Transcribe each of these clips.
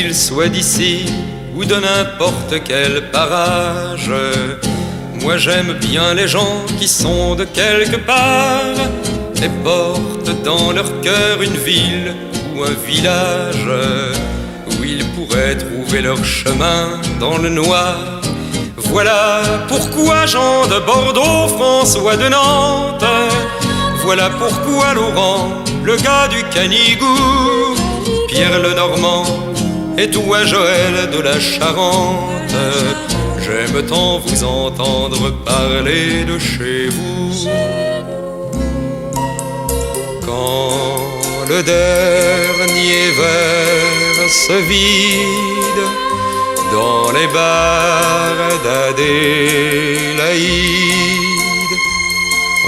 qu'il soit d'ici ou de n'importe quel parage. Moi j'aime bien les gens qui sont de quelque part et portent dans leur cœur une ville ou un village où ils pourraient trouver leur chemin dans le noir. Voilà pourquoi Jean de Bordeaux, François de Nantes, voilà pourquoi Laurent, le gars du Canigou, Pierre le Normand et toi Joël de la Charente, j'aime tant vous entendre parler de chez vous. Quand le dernier verre se vide dans les bars d'Adélaïde,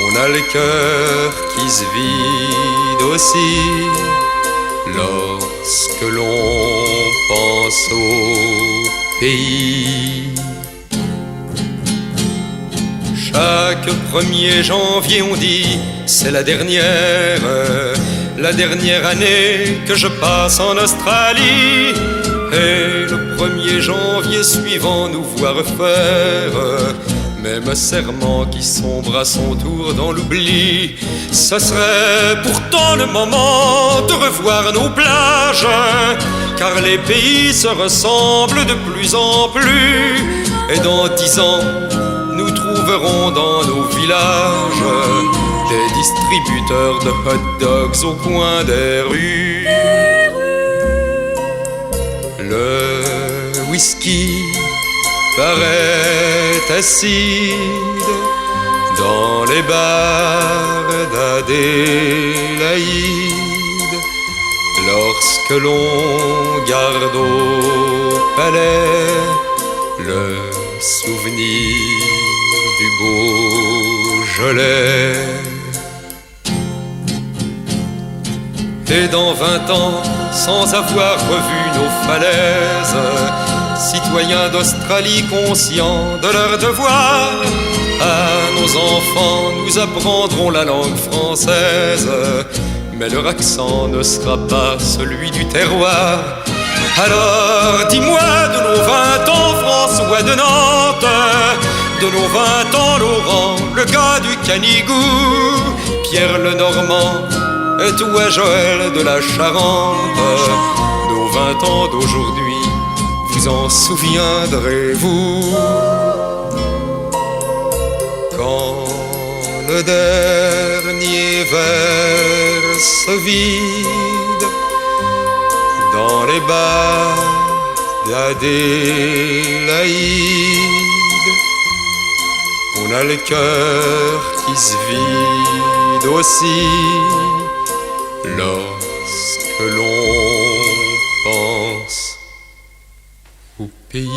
on a le cœur qui se vide aussi lorsque l'on pense au pays. Chaque 1er janvier on dit c'est la dernière année que je passe en Australie. Et le 1er janvier suivant nous voir faire même serment qui sombre à son tour dans l'oubli. Ce serait pourtant le moment de revoir nos plages, car les pays se ressemblent de plus en plus. Et dans 10 ans nous trouverons dans nos villages des distributeurs de hot dogs au coin des rues. Le whisky paraît acide dans les bars d'Adélaïde lorsque l'on garde au palais le souvenir du Beaujolais. Et dans 20 ans, sans avoir revu nos falaises, citoyens d'Australie conscients de leur devoir, à nos enfants nous apprendrons la langue française, mais leur accent ne sera pas celui du terroir. Alors dis-moi de nos 20 ans François de Nantes, de nos 20 ans Laurent, le gars du Canigou, Pierre le Normand et toi Joël de la Charente, nos 20 ans d'aujourd'hui, vous en souviendrez-vous? Quand le dernier verre se vide dans les bars d'Adélaïde, on a le cœur qui se vide aussi lorsque l'on pense au pays.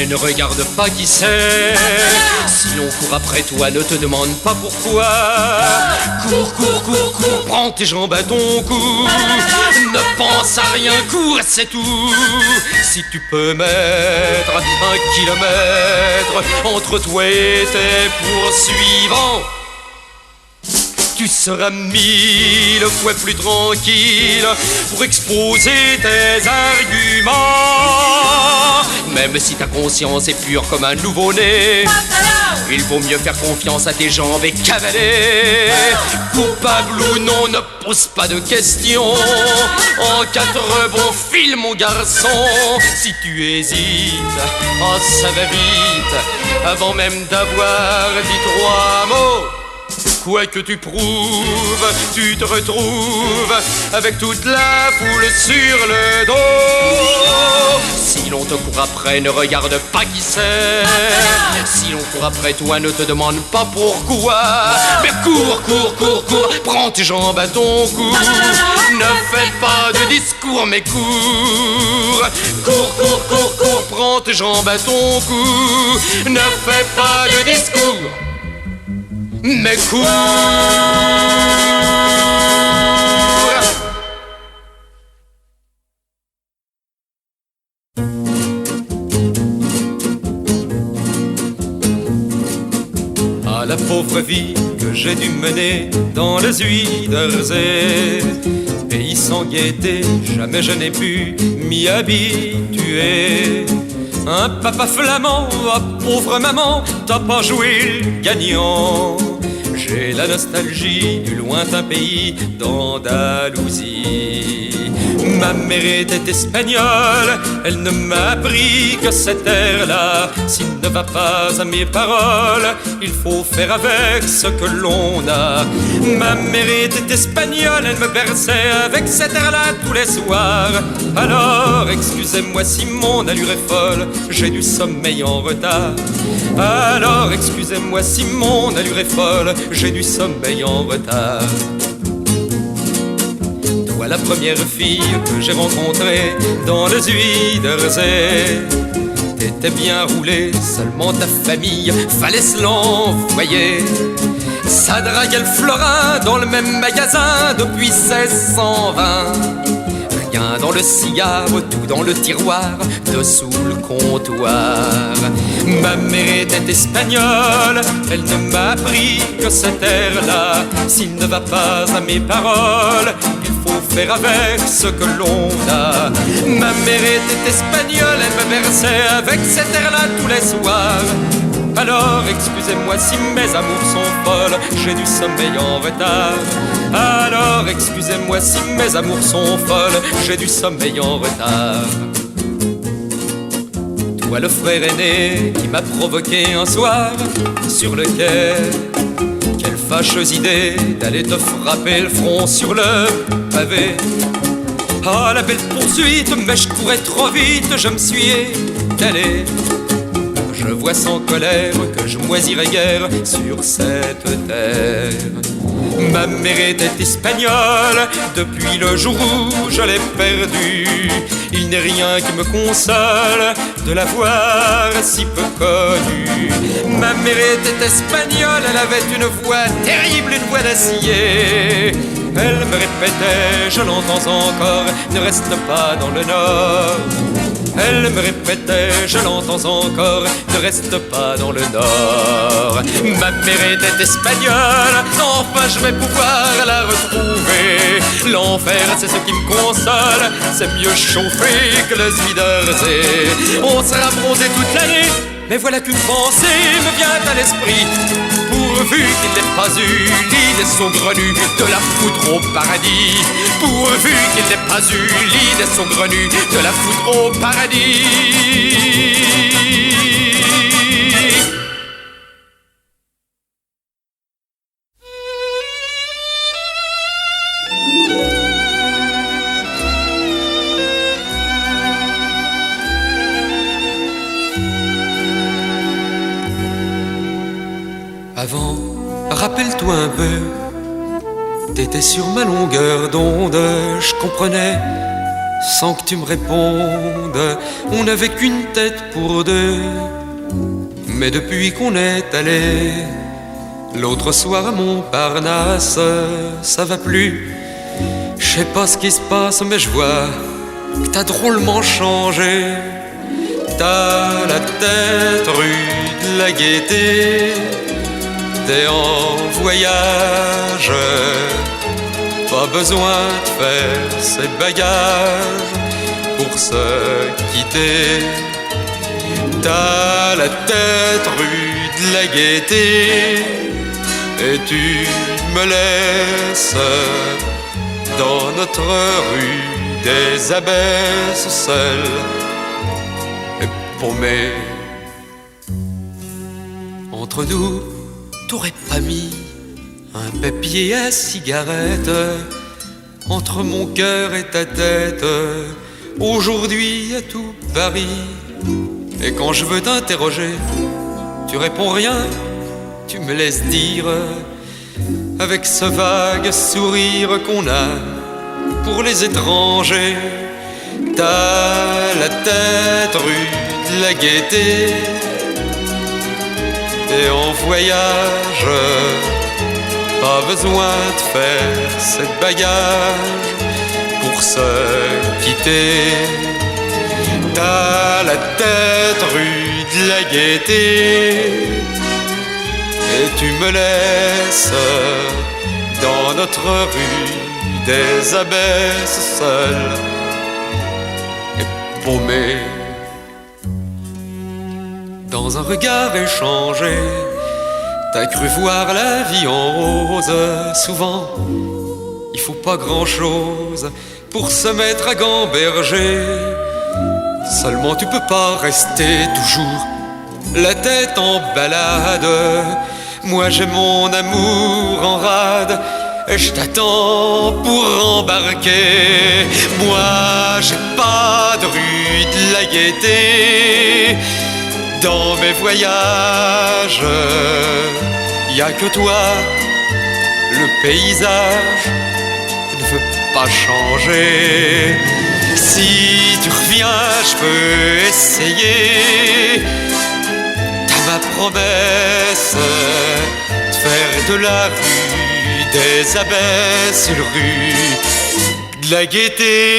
Ne regarde pas qui c'est. Si l'on court après toi, ne te demande pas pourquoi. Cours, cours, cours, cours, prends tes jambes à ton cou. Ne pense à rien, cours, c'est tout. Si tu peux mettre 1 kilomètre entre toi et tes poursuivants, tu seras 1000 fois plus tranquille pour exposer tes arguments. Même si ta conscience est pure comme un nouveau-né, il vaut mieux faire confiance à tes jambes et cavaler. Coupable ou non, ne pose pas de questions. En 4 bons fils, mon garçon. Si tu hésites, oh ça va vite, avant même d'avoir dit 3 mots. Quoi que tu prouves, tu te retrouves avec toute la foule sur le dos. Si l'on te court après, ne regarde pas qui c'est. Si l'on court après toi, ne te demande pas pourquoi. Mais cours, cours, cours, cours, prends tes jambes à ton cou. Ne fais pas de discours, mais cours. Cours, cours, cours, cours, prends tes jambes à ton cou. Ne fais pas de discours. mais cours. À la pauvre vie que j'ai dû mener dans les Zuiderzee, pays sans gaieté, jamais je n'ai pu m'y habituer. Un papa flamand, ah pauvre maman, t'as pas joué le gagnant. J'ai la nostalgie du lointain pays d'Andalousie. Ma mère était espagnole, elle ne m'a appris que cet air-là, s'il ne va pas à mes paroles, il faut faire avec ce que l'on a. Ma mère était espagnole, elle me berçait avec cet air-là tous les soirs. Alors, excusez-moi si mon allure est folle, j'ai du sommeil en retard. Alors, excusez-moi si mon allure est folle, j'ai du sommeil en retard. Toi, la première fille que j'ai rencontrée dans le Zuiderzee, t'étais bien roulée, seulement ta famille fallait se l'envoyer. Ça draguait le florin dans le même magasin depuis 1620. Rien dans le cigare, tout dans le tiroir, dessous le comptoir. Ma mère était espagnole, elle ne m'a appris que cet air-là, s'il ne va pas à mes paroles, il faut faire avec ce que l'on a. Ma mère était espagnole, elle me berçait avec cet air-là tous les soirs. Alors excusez-moi si mes amours sont folles, j'ai du sommeil en retard. Alors excusez-moi si mes amours sont folles, j'ai du sommeil en retard. Toi le frère aîné qui m'a provoqué un soir sur le quai, quelle fâcheuse idée d'aller te frapper le front sur le pavé. Ah la belle poursuite, mais je courais trop vite, je me suis étalé. Je vois sans colère que je moisirai guère sur cette terre. Ma mère était espagnole, depuis le jour où je l'ai perdue. Il n'est rien qui me console de la voir si peu connue. Ma mère était espagnole, elle avait une voix terrible, une voix d'acier. Elle me répétait, je l'entends encore, ne reste pas dans le nord. Elle me répétait, je l'entends encore, ne reste pas dans le nord. Ma mère était espagnole, enfin je vais pouvoir la retrouver. L'enfer c'est ce qui me console, c'est mieux chauffé que le Zuiderzee. On sera bronzé toute l'année, mais voilà qu'une pensée me vient à l'esprit. Pourvu qu'il n'ait pas eu l'idée saugrenue de la foutre au paradis. Pourvu qu'il n'ait pas eu l'idée saugrenue de la foutre au paradis. Avant, rappelle-toi un peu, t'étais sur ma longueur d'onde, je comprenais sans que tu me répondes. On n'avait qu'une tête pour deux, mais depuis qu'on est allé l'autre soir à Montparnasse, ça va plus. Je sais pas ce qui se passe, mais je vois que t'as drôlement changé. T'as la tête rue de la Gaîté, t'es en voyage, pas besoin de faire ses bagages pour se quitter. T'as la tête rue de la Gaîté et tu me laisses dans notre rue des abbesses seule et paumée. Entre nous, t'aurais pas mis un papier à cigarette entre mon cœur et ta tête. Aujourd'hui à tout Paris, et quand je veux t'interroger, tu réponds rien, tu me laisses dire avec ce vague sourire qu'on a pour les étrangers. T'as la tête rue de la Gaîté et en voyage. Pas besoin de faire cette bagage pour se quitter. T'as la tête rue de la Gaîté et tu me laisses dans notre rue des abbesses seule et paumée. Dans un regard échangé, t'as cru voir la vie en rose. Souvent, il faut pas grand-chose pour se mettre à gamberger. Seulement tu peux pas rester toujours la tête en balade. Moi j'ai mon amour en rade et je t'attends pour embarquer. Moi j'ai pas de rue de la Gaîté dans mes voyages. Y a que toi, le paysage ne veut pas changer. Si tu reviens, je peux essayer. T'as ma promesse de faire de la rue des abbesses une rue de la Gaîté.